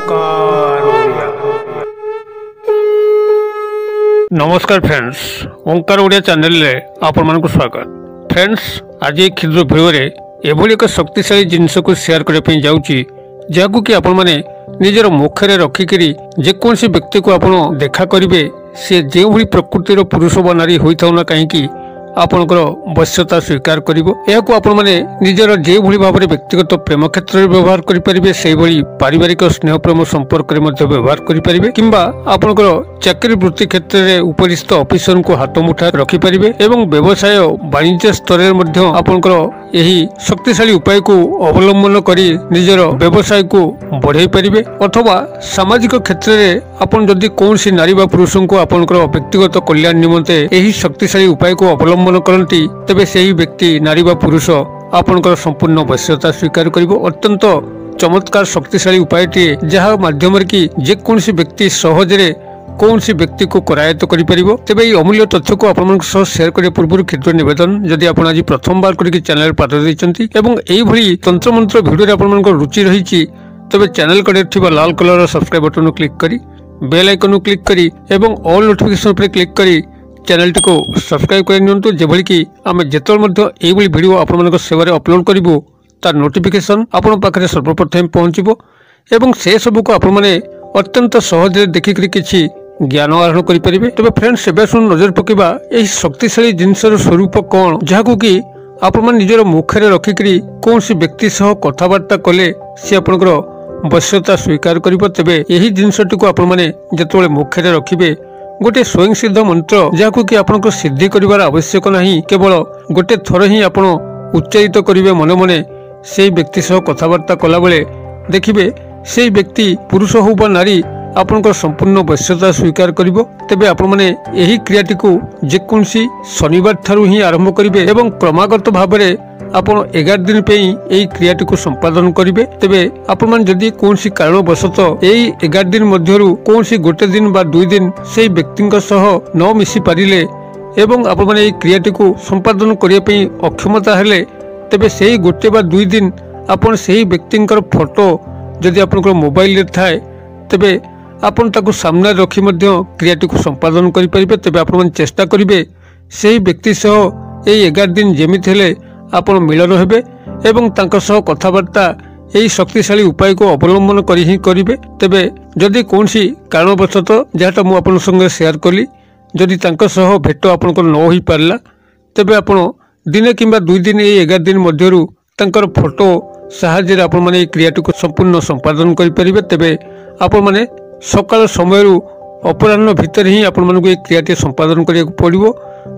ओंकार ओडिया। नमस्कार फ्रेंड्स, ओंकार ओडिया चैनल रे आपण मन को स्वागत। फ्रेंड्स, आज एक क्षुद्र वीडियो रे एभली एक शक्तिशाली जिनस को शेयर करने पे जाउची, जाकु कि आपण माने निजर मुखरे रखिकरी जेकोसी व्यक्ति को आपण देखा करिवे, से जे भली प्रकृतिर पुरुष व नारी होइथाउ ना काहेकि आपणकर वश्यता स्वीकार करिवो। एहाकु आपण माने निजर जे भली भाबरे व्यक्तिगत प्रेम क्षेत्र में व्यवहार करि परिबे, सेहि भली पारिवारिक स्नेह प्रेम संपर्क रे मध्ये व्यवहार करि परिबे, किंबा आपणकर चाकरी वृत्ति क्षेत्र में उपरिस्थ ऑफिसर को हाथ मुठा रखि परिबे एवं व्यवसाय वाणिज्य स्तर रे मध्ये आपणकर एही शक्तिशाली उपाय को अवलंबन करी निजर व्यवसाय को बढ़ाई परिबे। अथवा सामाजिक क्षेत्र में आपण जदि कौनसी नारी बा पुरुष को आपणकर व्यक्तिगत कल्याण निमंते एही शक्तिशाली उपाय को अवलंबन करती, तेबे सेही व्यक्ति नारी बा पुरुष आपणकर संपूर्ण वश्यता स्वीकार करिवो। अत्यंत चमत्कार शक्तिशाली उपायटी, जहा माध्यम कि जेकोसी व्यक्ति सहजरे कौन सी व्यक्ति को करायत्त करिपरिबो। तेबे এই अमूल्य तथ्य को आपन सह शेयर करिया पूर्व क्षुद्र निवेदन, जदि आपण आज प्रथम बार करिक चैनल पाद दैचंती एवं एई भली तंत्र मंत्र वीडियो रे आपन रुचि रहिछि, तबे चैनल कड़े थिबा लाल कलर सब्सक्राइब बटन को क्लिक करी बेल आइकन को क्लिक करी एवं ऑल नोटिफिकेशन पर क्लिक करी चैनल टी को सब्सक्राइब कर नियंतु, जेभली कि आमे जेतल मध्ये एई भली वीडियो आपन मन सेवा अपलोड करिवो तार नोटिफिकेशन आपन पाखरे सर्वप्रथम पहुंचबो एवं से सब को आपन माने अत्यंत सहज देखिकरी किछि ज्ञान आहरण करें। तेज फ्रेंड्स, एवं शुण नजर पकेबा यही शक्तिशाली जिनसर स्वरूप कौन, जहां कि आपण निजर मुखरे रखिकी कौन सी व्यक्ति सह कथबार्ता कले सी आपणकर वश्यता स्वीकार करिबो। तेबे यही जिनसटी को आपण माने जेतबेले मुखरे रखिबे गोटे स्वयं सिद्ध मंत्र, जहां कि आपणकर सिद्धि करिवार आवश्यक नहीं, केवल गोटे थर ही आपण उच्चारित करिवे मने मने सेही व्यक्ति सह कथबार्ता कला बेले देखिबे सेही व्यक्ति पुरुष हो बा नारी आपनकर संपूर्ण वश्यता स्वीकार करिवो। तेबे आपण माने एही क्रियाटी को जेकोसी शनिवार थारु ही आरंभ करिवे एवं क्रमागत भाबरे आपण 11 दिन पे एही क्रियाटी को संपादन करिवे। तेबे आपण मान जदि कोनसी कारणवशत एही 11 दिन मध्यरु कोनसी गोटे दिन बा 2 दिन सेही व्यक्तिंक सह न मिसी पारिले एवं आपण माने एही क्रियाटी को संपादन करिया पे अक्षमता हेले, तेबे सेही गोटे बा 2 दिन आपण सेही व्यक्तिंकर फोटो जदि आपनकर मोबाइल रे थाए, तेबे आपण ताकू सामने रखी मध्य क्रियाटी को संपादन करि परिबे। तेबे आपण मन चेष्टा करिवे सेही व्यक्ति सह एई 11 दिन जेमिति हेले आपण मिलन हेबे एवं तांका सह कथाबार्ता एई शक्तिशाली उपाय को अवलंबन करि ही करिवे। तेबे जदि कोनसी कारणवशत जेटा मु आपण संगे शेयर कली, जदि तांका सह भेट आपनकर न होई पारला, तेबे आपण दिने किंबा 2 दिन एई 11 दिन मध्यरु तांकर फोटो साहाय्य आपण माने क्रियाटी को संपूर्ण संपादन करि परिबे। तेबे आपण माने सकाल समय अपराह्न भितर ही आपण मानक क्रियाटी संपादन करिया पड़िबो।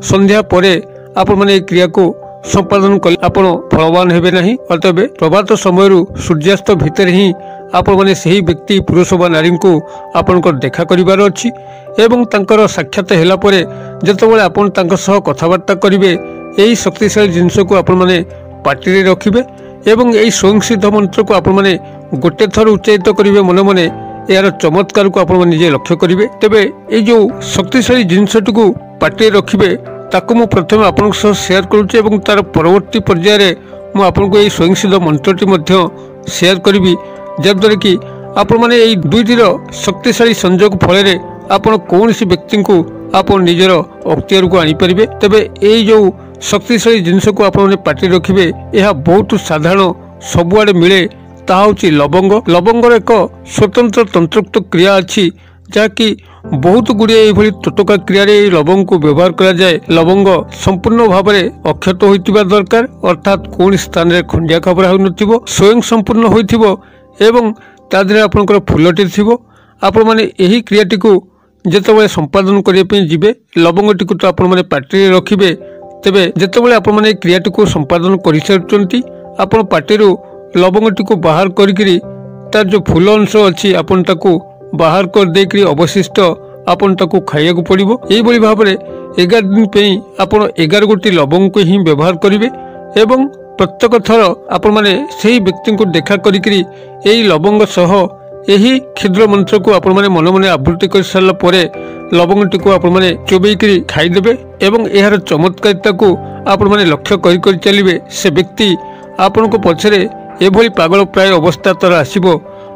संध्या परे आपण माने क्रिया को संपादन कले आपण फलवान हेबे नहीं। अतबे प्रभात समय सूर्यास्त भितर ही आपण माने सही व्यक्ति पुरुष व नारी को आपनकर देखा करिवार अछि एवं तांकर साक्षात हेला परे जतबेले आपण तांक सह कथाबार्ता करिवे, एही शक्तिशाली जिंस को आपण माने पार्टी रे रखिबे एवं एही स्वयं सिद्ध मंत्र को आपण माने गोटे थर उच्चारित करिवे मने मने यार चमत्कार को आप निजे लक्ष्य करेंगे। तेबे ये जो शक्तिशाली जिनसटी को पार्टी रखिए ताको मु प्रथम आपन शेयर करुच्चे एवं तार परवर्ती पर्याय मु आपन को ये स्वयं सिद्ध मंत्रटी मध्य शेयर करी, जद्वारा कि आपण माने ये दुईटीर शक्तिशाली संयोग फल आपण कौन सी व्यक्ति को आप निजर अख्तियार को आनीपारे। तेबे ये जो शक्तिशाली जिनस को आप पार्टी रखिए यह बहुत साधारण सबुआड़े मिले, ताहा होची लवंग। लवंगर एक स्वतंत्र तंत्रोक्त क्रिया अच्छी, जहाँकि बहुत गुड़िए ये टोटका क्रिया लवंग को व्यवहार करा जाए। लवंग संपूर्ण भाव में अक्षत होइतिबा दरकार, अर्थात कौन स्थान में खंडिया खबरा हो स्वयं संपूर्ण होइथिबो एवं तादरे आपनकर फूलटी थिबो। आपण माने एही क्रियाटी को जेतबेले संपादन करिया पे जिबे लवंगटी को तो आपण माने पार्टी रे रखिबे। तेबे जेतबेले आपण माने क्रियाटी को संपादन करि सारचंती, आपण पार्टी रो लवंगटी को बाहर करी तार जो फूल अंश अच्छी आपन ताकू बाहर कर देकरी अवशिष्ट आपन ताकू खाइया को पड़िबो। एई बली भाव में 11 दिन पे आपन 11 गोटी लवंग को ही व्यवहार करिवे एवं प्रत्येक थर आपन माने सेही व्यक्ति को देखा करी एई लवंग सह एही क्षुद्र मंत्र को आपण माने मन मन आवृत्ति कर सारला परे लवंगटी को आपण माने चोबेई खाईदेबे एवं एहार चमत्कारिता को आपण माने लक्ष्य कर चलिए। से व्यक्ति आपण को पछरे एभली पागल प्राय अवस्था तर आसीबो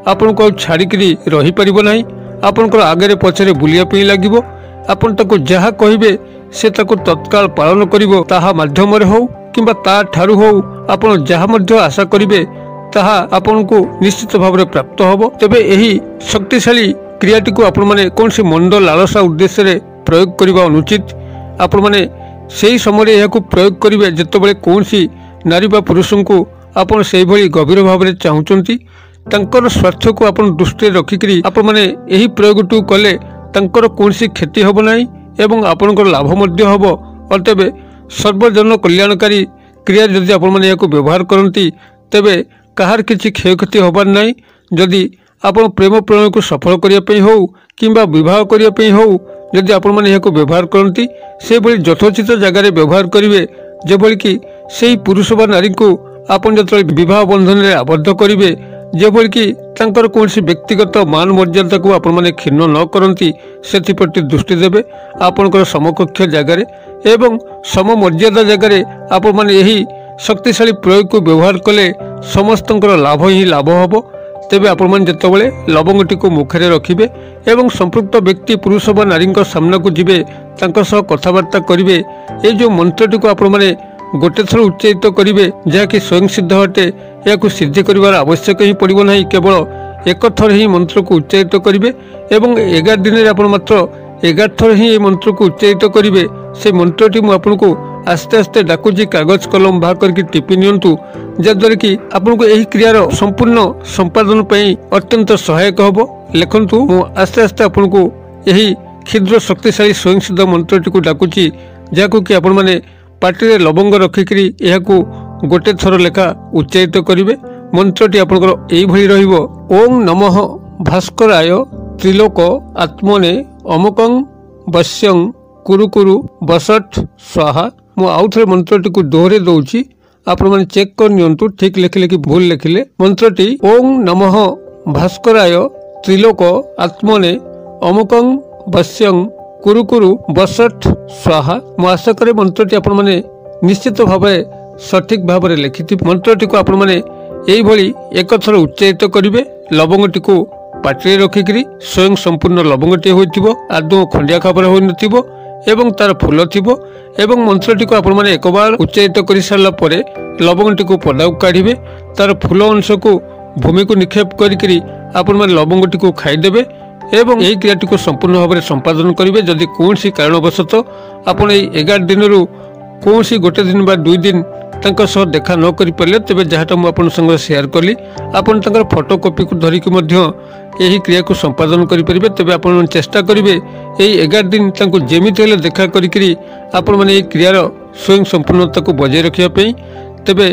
आपनको छाड़िकी रही पारिबो नाही। आपनकर आगे पछरे बुलिया पे लागिबो। आपन ताको जहा कहिबे से ताको तत्काल पालन करिवो। ताहा माध्यम रे हो किंबा ता ठारू हो आपन जहा मध्य आशा करिवे ताहा आपनको निश्चित भाव में प्राप्त होबो। तेबे एही शक्तिशाली क्रियाटी को आपण माने कौन से मंद लालसा उद्देश्य रे प्रयोग करबा अनुचित। आपण माने सेही समय यह प्रयोग करेंगे जितेबाला कौन सी नारी बा पुरुष को आपड़ से गभीर भाव में चाहूँगी तांकर स्वार्थ को आप दृष्टि रखिकी आपण मैंने यही प्रयोग कले तांकर कौन सी क्षति हम ना एवं आपणकर लाभ हम। अतएव सर्वजन कल्याणकारी क्रिया जदि आपण मैंने या व्यवहार करती तेबे कहार किसी क्षयक्षति हबार ना। जदि आपण प्रेम प्रणय को सफल करने हो कि बह करने हो जदि आपण मैंने यह व्यवहार करती से यथोचित जगार व्यवहार करेंगे जेभली कि से पुरुष बा नारी को आपन जो विवाह बंधन में आबद्ध करेंगे जेभली कि तांकर कौन व्यक्तिगत मान मर्यादा को आपण मैंने क्षीण न करती से दृष्टि देवे। आपणकर समकक्ष जगार एवं सममर्यादा जगार आपण मैंने यही शक्तिशाली प्रयोग को व्यवहार कले समस्त लाभ ही लाभ हम। तेबे आपण मैंने जितेबाला लवंगटी को मुखरे रखिए एवं संपृक्त व्यक्ति पुरुष बा नारी सामना को जीवे कथबार्ता करेंगे। ये जो मंत्रटी को आपण मैंने गोटे थर उच्चारित करेंगे जहाँकि स्वयं सिद्ध अटे या सिद्धि कर आवश्यक ही पड़ो ना। केवल एक थर ही मंत्र को उच्चारित करेंगे एवं 11 दिन में आप मात्र 11 थर ही ये मंत्र को उच्चारित करेंगे। से मंत्रटी मुझे आस्ते आस्ते डाकुची कागज कलम बाहर करके टिपि नियंतु जद्वारा कि आपको यही क्रियार संपूर्ण संपादन पर अत्यंत सहायक हम। लिखंतु मु आस्ते आस्ते आपको यही क्षुद्र शक्तिशाली स्वयं सिद्ध मंत्रटी को डाकुची जहाँ कि आपण मैंने पार्टी लवंग रखिकी यह गोटे थर लेखा उच्चारित करेंगे। मंत्रटी आपंकर यही रहिबो ओं नमः भास्कराय त्रिलोक आत्मने अमुकं वश्यं कुरु कुरु बसठ स्वाहा। मु आउ थे मंत्रटी को दोहरे दौची आपण मैंने चेक कर नियंतु ठीक लिखिले कि भूल लिखिले। मंत्रटी ओं नमः भास्कराय त्रिलोक आत्मने अमुकं वश्यं कुरु कुरु बसठ स्वाहा। मु आशा करे मंत्रटी आपण मैंने निश्चित भाव सठिक भाव में लिखि। मंत्रटी को आपण मैंने यही एक थर उच्चारित करेंगे। लवंगटी को पाटे रखिकी स्वयं संपूर्ण लवंगटी होइथिबो आदौ खंडिया खाबर होई नथिबो एवं तार फूल थिबो एवं मंत्रटी को आपण मैंने एक बार उच्चारित कर सारा पर लवंगटी को पदा काढ़े तार फूल अंश को भूमि को निक्षेप करी आपण मैंने लवंगटी को खाईदेवे एवं यही क्रियाटी को संपूर्ण भाव में संपादन करेंगे। जदि कौन सी कारणवश आपण 11 दिन रु कौन सी गोटे दिन बा 2 दिन सह देखा न कर पारे तेज जहाँटा मुझे सेयार कली आपन फोटो कॉपी को धरिकी यही क्रिया को संपादन करेंगे। तेज आप चेष्टा करेंगे यही 11 दिन जमीत हेले देखा करी आपण मैंने क्रियार स्वयं संपूर्णता को बजाय रखापी। तेबे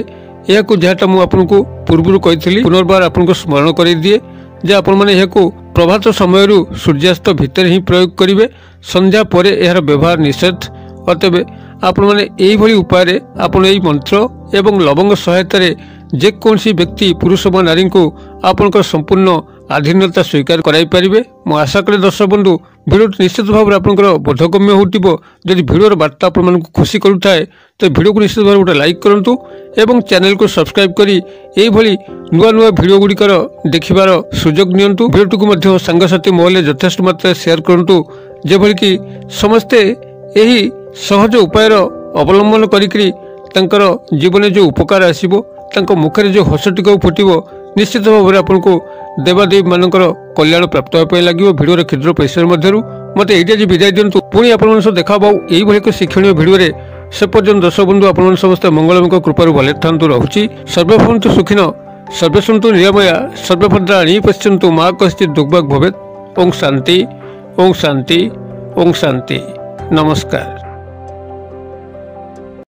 यह जहाँटा मुझे पूर्व कही पुनर्बार आपको स्मरण कर दिए जे आपण मैंने यह प्रभात समय सूर्यास्त भितर ही प्रयोग करेंगे। संध्या पर यार व्यवहार निषेध। अतएव आपण मैंने यही उपाय आपण यही मंत्र एवं लवंग सहायता जेकोसी व्यक्ति पुरुष व नारी को आपंकर संपूर्ण आधीनता स्वीकार कराई पारिबे। मु आशा करे दर्शक बंधु भिडियो निश्चित भाव में आपंकर बोधगम्य होटिबो। जदि भिडियोर बार्ता आपण मानकु खुशी करुथाए तो भिडियो को निश्चित भाव गोटे लाइक करंतु एवं चैनल को सब्सक्राइब करी एही भली नुआ नुआ भिडियो गुड़िकर देखिबार सुजोग नियंतु। भिडियो को मध्य सांगसाथी महल यथेष्ट मात्रा शेयर करंतु जेभली कि समस्ते यही सहज उपायर अवलंबन करी तांकर जीवन जो उपकार आसीबो तांको मुखरे जो हसटिक फुटिबो निश्चित भाव में आपको देवादेवी मानकर कल्याण प्राप्त होगा लगे। भिडियो क्षुद्र पैसा मध्य मत ये विदाय दिंतु पुणी आप देखा यही एक शिक्षणीय भिडियो से पर्यटन दर्शक बंधु आप समस्त मंगलमय कृपार भले था रहुची। सर्वे भवन्तु सुखिनो सर्वे सन्तु निरामया सर्वे भद्राणि पश्यन्तु मा कश्चित् दुर्भाग् भवेत्। ओं शांति ओं शांति ओं शांति। नमस्कार।